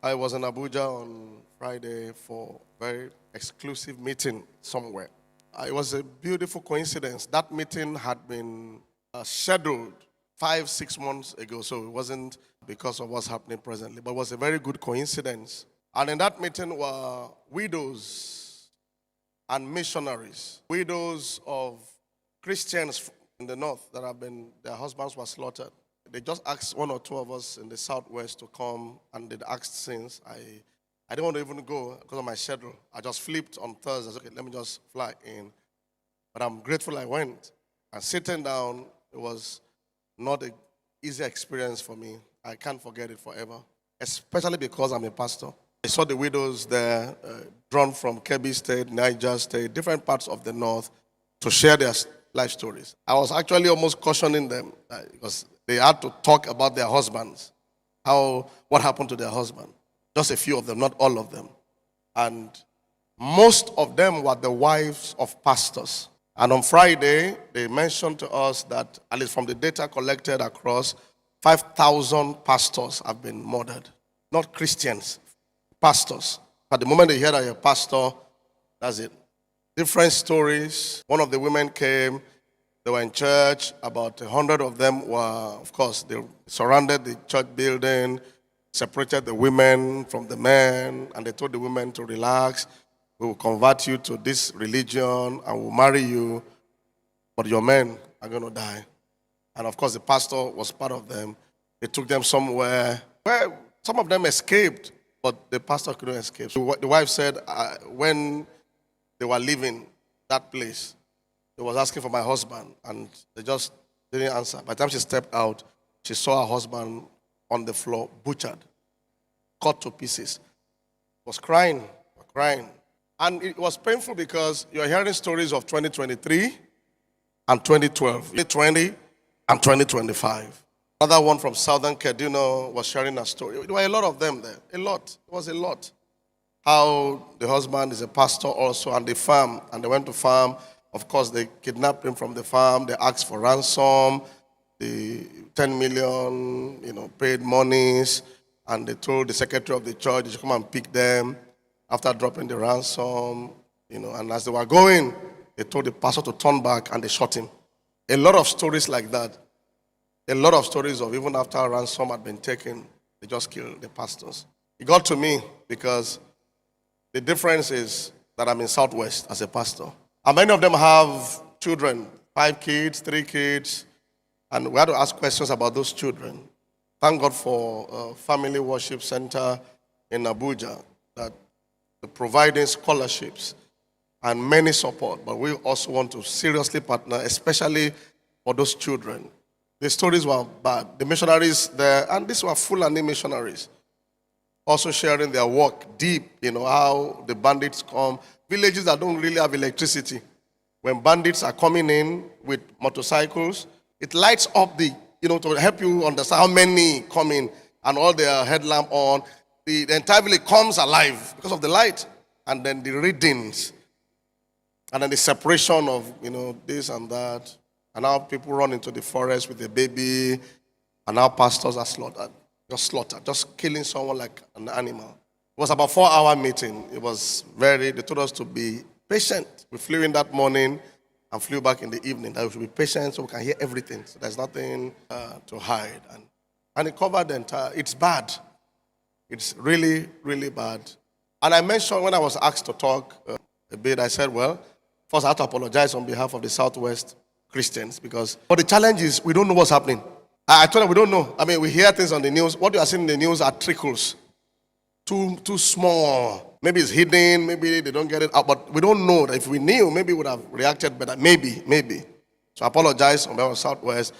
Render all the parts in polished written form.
I was in Abuja on Friday for a very exclusive meeting somewhere. It was a beautiful coincidence. That meeting had been scheduled 5, 6 months ago, so it wasn't because of what's happening presently, but it was a very good coincidence. And in that meeting were widows and missionaries, widows of Christians in the north that their husbands were slaughtered. They just asked one or two of us in the southwest to come, and they'd asked since. I didn't want to even go because of my schedule. I just flipped on Thursday. I said, okay, let me just fly in. But I'm grateful I went. And sitting down, it was not an easy experience for me. I can't forget it forever, especially because I'm a pastor. I saw the widows there, drawn from Kebbi State, Niger State, different parts of the north, to share their life stories. I was actually almost cautioning them because they had to talk about their husbands, what happened to their husband. Just a few of them, not all of them. And most of them were the wives of pastors. And on Friday, they mentioned to us that, at least from the data collected across, 5,000 pastors have been murdered. Not Christians, pastors. At the moment they hear that you're a pastor, that's it. Different stories. One of the women came, they were in church. About 100 of them were, of course, they surrounded the church building, separated the women from the men, and they told the women to relax. We will convert you to this religion and we'll marry you, but your men are going to die. And of course, the pastor was part of them. They took them somewhere where some of them escaped, but the pastor couldn't escape. So the wife said when they were leaving that place, they was asking for my husband, and they just didn't answer. By the time she stepped out, she saw her husband on the floor, butchered, cut to pieces. Was crying. And it was painful because you're hearing stories of 2023 and 2012, 2020 and 2025. Another one from Southern Kaduna was sharing a story. There were a lot of them there. A lot. It was a lot. How the husband is a pastor also, and they farm, and they went to farm. Of course, they kidnapped him from the farm. They asked for ransom, the 10 million, paid monies, and they told the secretary of the church to come and pick them after dropping the ransom, and as they were going, they told the pastor to turn back, and they shot him. A lot of stories like that. A lot of stories of even after ransom had been taken, they just killed the pastors. It got to me because the difference is that I'm in Southwest as a pastor. And many of them have children, 5 kids, 3 kids, and we had to ask questions about those children. Thank God for a family worship center in Abuja that providing scholarships and many support, but we also want to seriously partner, especially for those children. The stories were bad. The missionaries there, and these were Fulani missionaries, also sharing their work deep, how the bandits come. Villages that don't really have electricity. When bandits are coming in with motorcycles, it lights up to help you understand how many come in, and all their headlamp on. The entire village comes alive because of the light, and then the readings, and then the separation of this and that, and now people run into the forest with a baby, and now pastors are slaughtered, just killing someone like an animal. It was about 4-hour meeting. It was they told us to be patient. We flew in that morning and flew back in the evening. That we should be patient so we can hear everything. So there's nothing to hide, and it covered the entire. It's bad. It's really, really bad. And I mentioned when I was asked to talk a bit, I said, well, first I have to apologize on behalf of the Southwest Christians but the challenge is we don't know what's happening. I told them we don't know. I mean, we hear things on the news. What you are seeing in the news are trickles. Too small. Maybe it's hidden. Maybe they don't get it out. But we don't know. If we knew, maybe we would have reacted better. Maybe. So I apologize on behalf of Southwest.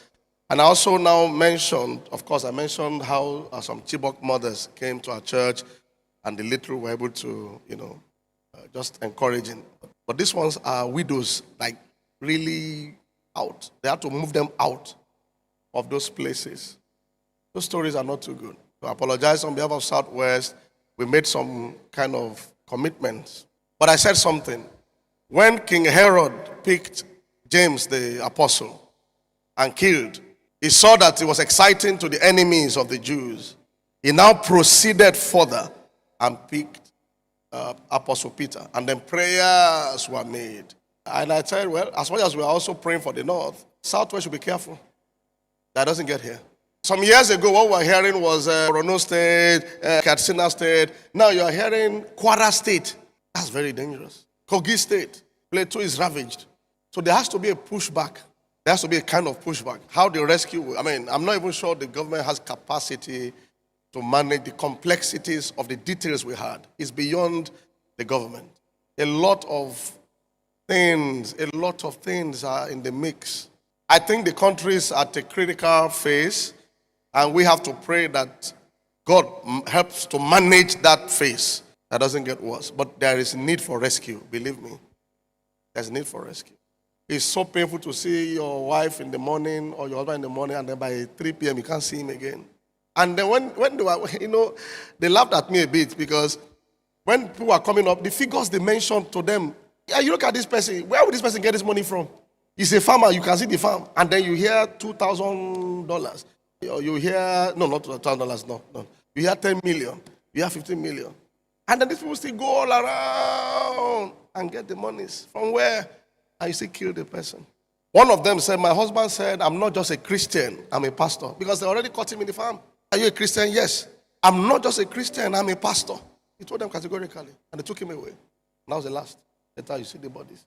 And I also now mentioned how some Chibok mothers came to our church, and the little were able to, just encouraging. But these ones are widows, like really out. They had to move them out of those places. Those stories are not too good. So I apologize on behalf of Southwest. We made some kind of commitments. But I said something. When King Herod picked James the apostle and killed, he saw that it was exciting to the enemies of the Jews. He now proceeded further and picked Apostle Peter. And then prayers were made. And I said, well, as much as we are also praying for the north, southwest should be careful. That doesn't get here. Some years ago, what we were hearing was Borno State, Katsina State. Now you are hearing Kwara State. That's very dangerous. Kogi State, Plateau is ravaged. So there has to be a pushback. There has to be a kind of pushback. How the rescue, I'm not even sure the government has capacity to manage the complexities of the details we had. It's beyond the government. A lot of things are in the mix. I think the country is at a critical phase, and we have to pray that God helps to manage that phase. That doesn't get worse. But there is need for rescue, believe me. There's need for rescue. It's so painful to see your wife in the morning or your husband in the morning, and then by 3 p.m. you can't see him again. And then when they were, they laughed at me a bit because when people are coming up, the figures they mentioned to them, yeah, you look at this person, where would this person get this money from? He's a farmer, you can see the farm. And then you hear $2,000. You hear, no, not $2,000, no. You hear 10 million, you hear 15 million. And then these people still go all around and get the monies. From where? And you still kill the person. One of them said, my husband said, I'm not just a Christian, I'm a pastor. Because they already caught him in the farm. Are you a Christian? Yes. I'm not just a Christian, I'm a pastor. He told them categorically. And they took him away. And that was the last. Later you see the bodies.